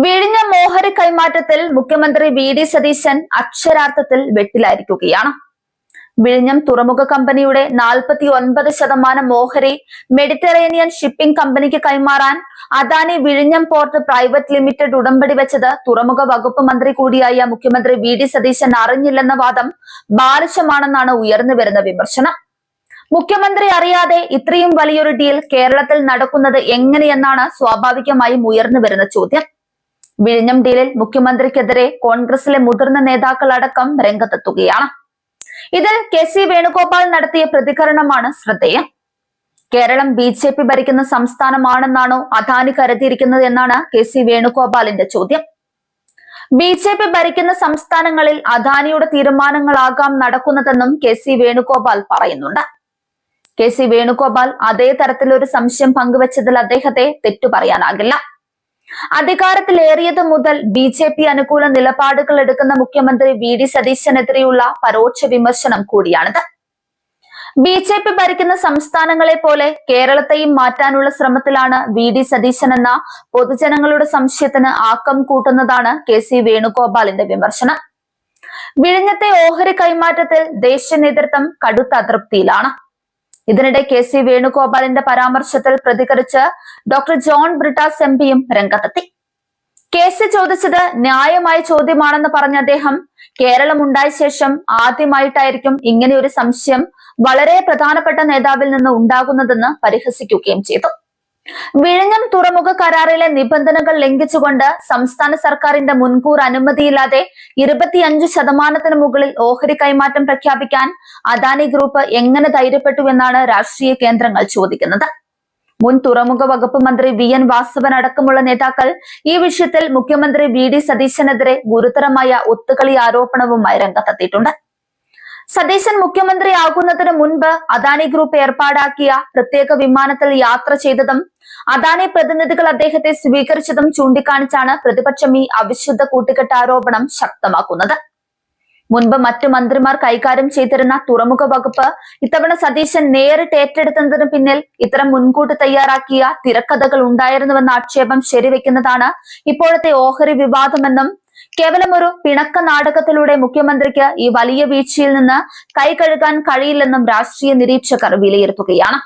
വിഴിഞ്ഞം ഓഹരി കൈമാറ്റത്തിൽ മുഖ്യമന്ത്രി വി.ഡി. സതീശൻ അക്ഷരാർത്ഥത്തിൽ വെട്ടിലായിരിക്കുകയാണ്. വിഴിഞ്ഞം തുറമുഖ കമ്പനിയുടെ 49% ഓഹരി മെഡിറ്ററേനിയൻ ഷിപ്പിംഗ് കമ്പനിക്ക് കൈമാറാൻ അദാനി വിഴിഞ്ഞം പോർട്ട് പ്രൈവറ്റ് ലിമിറ്റഡ് ഉടമ്പടി വെച്ചത് തുറമുഖ വകുപ്പ് മന്ത്രി കൂടിയായ മുഖ്യമന്ത്രി വി.ഡി. സതീശൻ അറിഞ്ഞില്ലെന്ന വാദം ബാലിശമാണെന്നാണ് ഉയർന്നുവരുന്ന വിമർശനം. മുഖ്യമന്ത്രി അറിയാതെ ഇത്രയും വലിയൊരു ഡീൽ കേരളത്തിൽ നടക്കുന്നത് എങ്ങനെയെന്നാണ് സ്വാഭാവികമായും ഉയർന്നുവരുന്ന ചോദ്യം. വിഴിഞ്ഞം ഡീലിൽ മുഖ്യമന്ത്രിക്കെതിരെ കോൺഗ്രസിലെ മുതിർന്ന നേതാക്കൾ അടക്കം രംഗത്തെത്തുകയാണ്. ഇതിൽ കെ.സി. വേണുഗോപാൽ നടത്തിയ പ്രതികരണമാണ് ശ്രദ്ധേയം. കേരളം ബി.ജെ.പി. ഭരിക്കുന്ന സംസ്ഥാനമാണെന്നാണോ അദാനി കരുതിയിരിക്കുന്നത് എന്നാണ് കെ.സി. വേണുഗോപാലിന്റെ ചോദ്യം. ബി.ജെ.പി. ഭരിക്കുന്ന സംസ്ഥാനങ്ങളിൽ അദാനിയുടെ തീരുമാനങ്ങളാകാം നടക്കുന്നതെന്നും കെ.സി. വേണുഗോപാൽ പറയുന്നുണ്ട്. കെ.സി. വേണുഗോപാൽ അതേ തരത്തിലൊരു സംശയം പങ്കുവച്ചതിൽ അദ്ദേഹത്തെ തെറ്റു പറയാനാകില്ല. അധികാരത്തിലേറിയത് മുതൽ ബി.ജെ.പി. അനുകൂല നിലപാടുകൾ എടുക്കുന്ന മുഖ്യമന്ത്രി വി.ഡി. സതീശനെതിരെയുള്ള പരോക്ഷ വിമർശനം കൂടിയാണിത്. ബി.ജെ.പി. ഭരിക്കുന്ന സംസ്ഥാനങ്ങളെ പോലെ കേരളത്തെയും മാറ്റാനുള്ള ശ്രമത്തിലാണ് വി.ഡി. സതീശൻ എന്ന പൊതുജനങ്ങളുടെ സംശയത്തിന് ആക്കം കൂട്ടുന്നതാണ് കെ.സി. വേണുഗോപാലിന്റെ വിമർശനം. വിഴിഞ്ഞത്തെ ഓഹരി കൈമാറ്റത്തിൽ ദേശീയ നേതൃത്വം കടുത്ത അതൃപ്തിയിലാണ്. ഇതിനിടെ കെ.സി. വേണുഗോപാലിന്റെ പരാമർശത്തിൽ പ്രതികരിച്ച് ഡോക്ടർ ജോൺ ബ്രിട്ടാസ് എം.പിയും രംഗത്തെത്തി. കേസ് ചോദിച്ചത് ന്യായമായ ചോദ്യമാണെന്ന് പറഞ്ഞ അദ്ദേഹം കേരളം ഉണ്ടായ ശേഷം ആദ്യമായിട്ടായിരിക്കും ഇങ്ങനെയൊരു സംശയം വളരെ പ്രധാനപ്പെട്ട നേതാവിൽ നിന്ന് ഉണ്ടാകുന്നതെന്ന് പരിഹസിക്കുകയും ചെയ്തു. വിഴിഞ്ഞം തുറമുഖ കരാറിലെ നിബന്ധനകൾ ലംഘിച്ചുകൊണ്ട് സംസ്ഥാന സർക്കാരിന്റെ മുൻകൂർ അനുമതിയില്ലാതെ 25% മുകളിൽ ഓഹരി കൈമാറ്റം പ്രഖ്യാപിക്കാൻ അദാനി ഗ്രൂപ്പ് എങ്ങനെ ധൈര്യപ്പെട്ടു എന്നാണ് രാഷ്ട്രീയ കേന്ദ്രങ്ങൾ ചോദിക്കുന്നത്. മുൻ തുറമുഖ വകുപ്പ് മന്ത്രി വി.എൻ. വാസവൻ അടക്കമുള്ള നേതാക്കൾ ഈ വിഷയത്തിൽ മുഖ്യമന്ത്രി വി.ഡി. സതീശനെതിരെ ഗുരുതരമായ ഒത്തുകളി ആരോപണവുമായി രംഗത്തെത്തിയിട്ടുണ്ട്. സതീശൻ മുഖ്യമന്ത്രിയാകുന്നതിന് മുൻപ് അദാനി ഗ്രൂപ്പ് ഏർപ്പാടാക്കിയ പ്രത്യേക വിമാനത്തിൽ യാത്ര ചെയ്തതും അദാനി പ്രതിനിധികൾ അദ്ദേഹത്തെ സ്വീകരിച്ചതും ചൂണ്ടിക്കാണിച്ചാണ് പ്രതിപക്ഷം ഈ അവിശുദ്ധ കൂട്ടുകെട്ട് ആരോപണം ശക്തമാക്കുന്നത്. മുൻപ് മറ്റു മന്ത്രിമാർ കൈകാര്യം ചെയ്തിരുന്ന തുറമുഖ വകുപ്പ് ഇത്തവണ സതീശൻ നേരിട്ട് ഏറ്റെടുത്തതിന് പിന്നിൽ ഇത്തരം മുൻകൂട്ടി തയ്യാറാക്കിയ തിരക്കഥകൾ ഉണ്ടായിരുന്നുവെന്ന ആക്ഷേപം ശരിവെക്കുന്നതാണ് ഇപ്പോഴത്തെ ഓഹരി വിവാദമെന്നും കേവലം ഒരു പിണക്ക നാടകത്തിലൂടെ മുഖ്യമന്ത്രിക്ക് ഈ വലിയ വീഴ്ചയിൽ നിന്ന് കൈകഴുകാൻ കഴിയില്ലെന്നും രാഷ്ട്രീയ നിരീക്ഷകർ വിലയിരുത്തുകയാണ്.